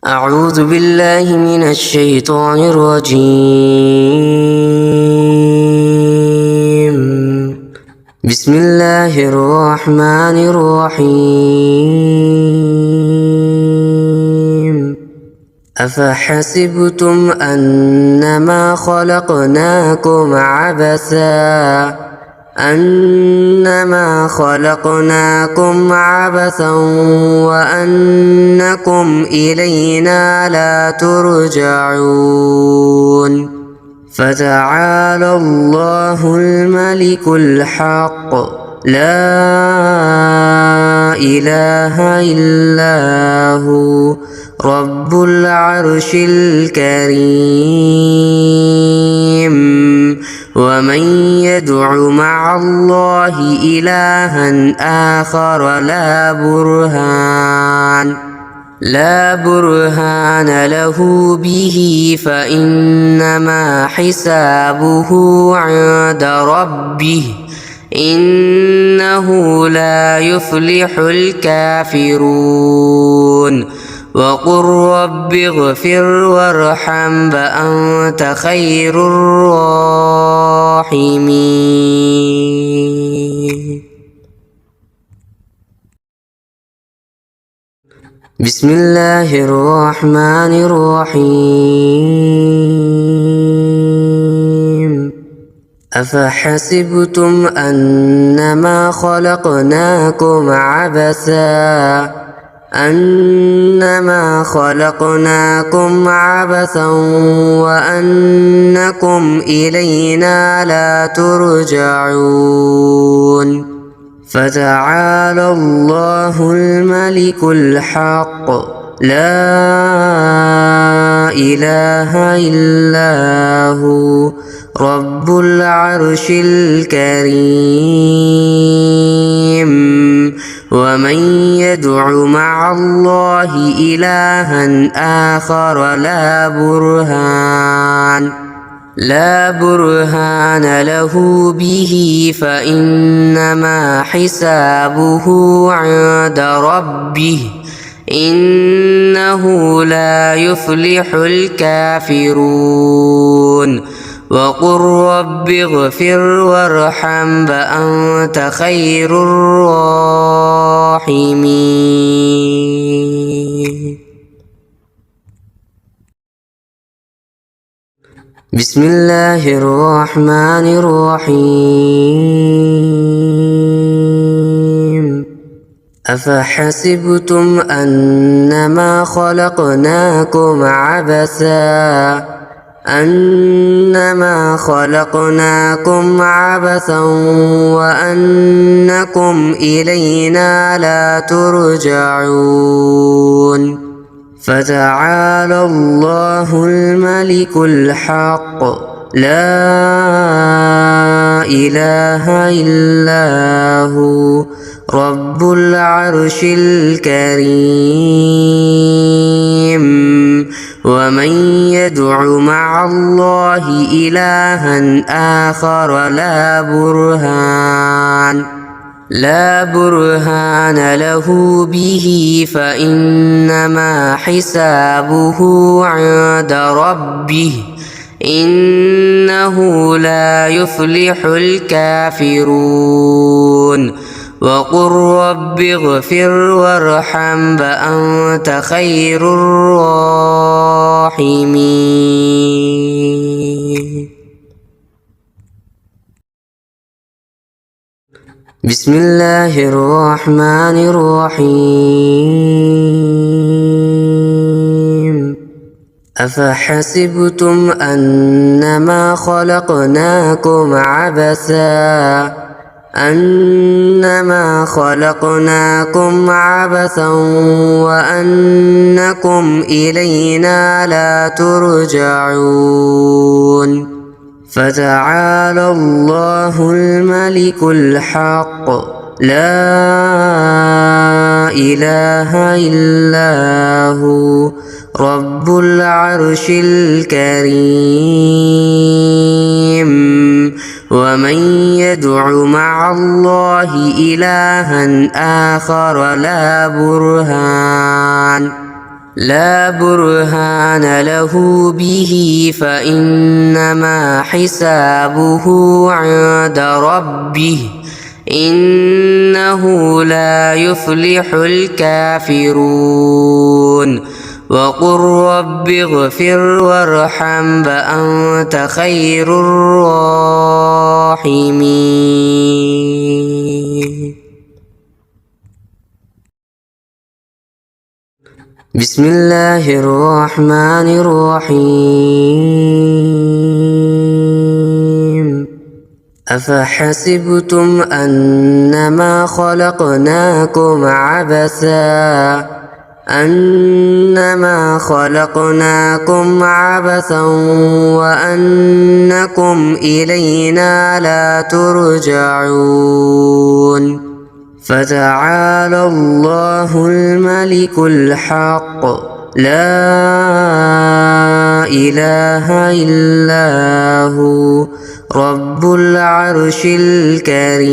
أعوذ بالله من الشيطان الرجيم. بسم الله الرحمن الرحيم. أفحسبتم أنما خلقناكم عبثا وأنكم إلينا لا ترجعون. فتعالى الله الملك الحق لا إله إلا هو رب العرش الكريم. ومن يدع مع الله إلها آخر لا برهان له به فإنما حسابه عند ربه إنه لا يفلح الكافرون. وقل رب اغفر وارحم فأنت خير الراحمين. بسم الله الرحمن الرحيم. أفحسبتم أنما خلقناكم عبثا وأنكم إلينا لا ترجعون. فتعالى الله الملك الحق لا إله إلا هو رب العرش الكريم. ومن يدع مع الله إلها آخر لا برهان له به فإنما حسابه عند ربه إنه لا يفلح الكافرون. وقل رب اغفر وارحم فأنت خير الراحمين. بسم الله الرحمن الرحيم. أفحسبتم أنما خلقناكم عبثا وأنكم إلينا لا ترجعون. فتعالى الله الملك الحق لا إله إلا هو رب العرش الكريم. ومن يدع مع الله إلها آخر لا برهان له به فإنما حسابه عند ربه إنه لا يفلح الكافرون. وقل رب اغفر وارحم فأنت خير الراحمين. بسم الله الرحمن الرحيم. أفحسبتم أنما خلقناكم عبثا وأنكم إلينا لا ترجعون. فتعالى الله الملك الحق لا إله إلا هو رب العرش الكريم. ومن يدع مع الله إلها آخر لا لا برهان له به فإنما حسابه عند ربه إنه لا يفلح الكافرون وقل رب اغفر وارحم فأنت خير الراحمين. بسم الله الرحمن الرحيم. أفحسبتم أنما خلقناكم عبثا وأنكم إلينا لا ترجعون فتعالى الله الملك الحق لا إله إلا هو رب العرش الكريم.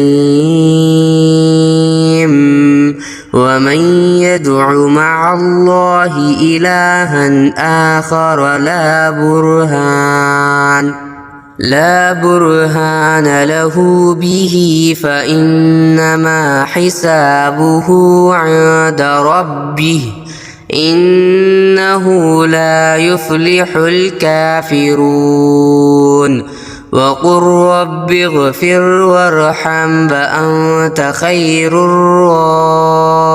ومن يدع مع الله إلها آخر لا برهان له به فإنما حسابه عند ربه إنه لا يفلح الكافرون وقل رب اغفر وارحم فأنت خير الراحمين.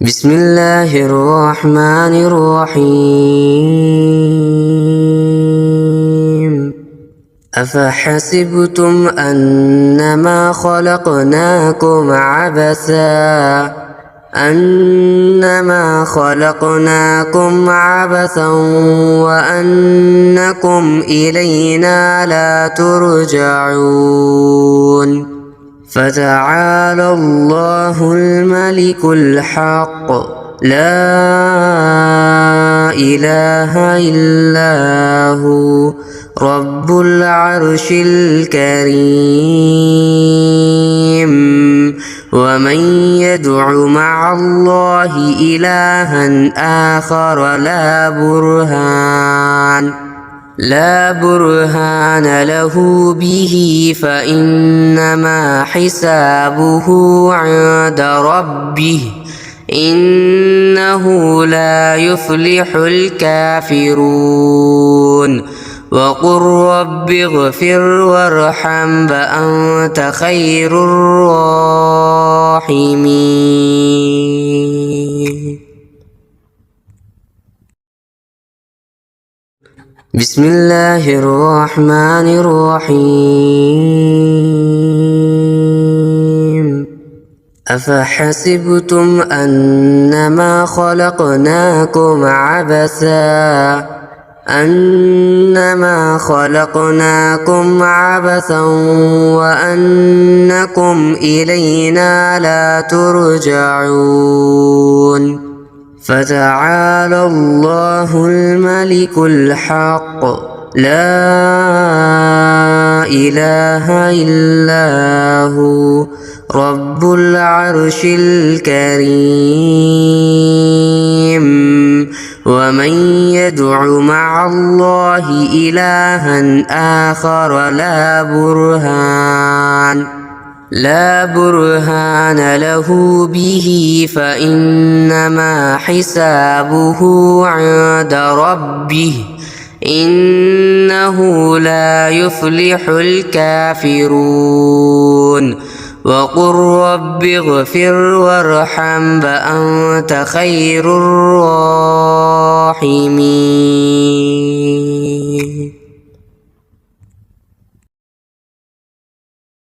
بسم الله الرحمن الرحيم. أفحسبتم أنما خلقناكم عبثا وأنكم إلينا لا ترجعون فتعالى الله الملك الحق لا إله إلا هو رب العرش الكريم. ومن يدع مع الله إلها آخر لا برهان له به فإنما حسابه عند ربه إنه لا يفلح الكافرون وقل رب اغفر وارحم فأنت خير الراحمين. بسم الله الرحمن الرحيم. أفحسبتم أنما خلقناكم عبثا وأنكم إلينا لا ترجعون فتعالى الله الملك الحق لا إله إلا هو رب العرش الكريم. ومن يدع مع الله إلها آخر لا برهان له به فإنما حسابه عند ربه إنه لا يفلح الكافرون وقل رب اغفر وارحم فأنت خير الراحمين.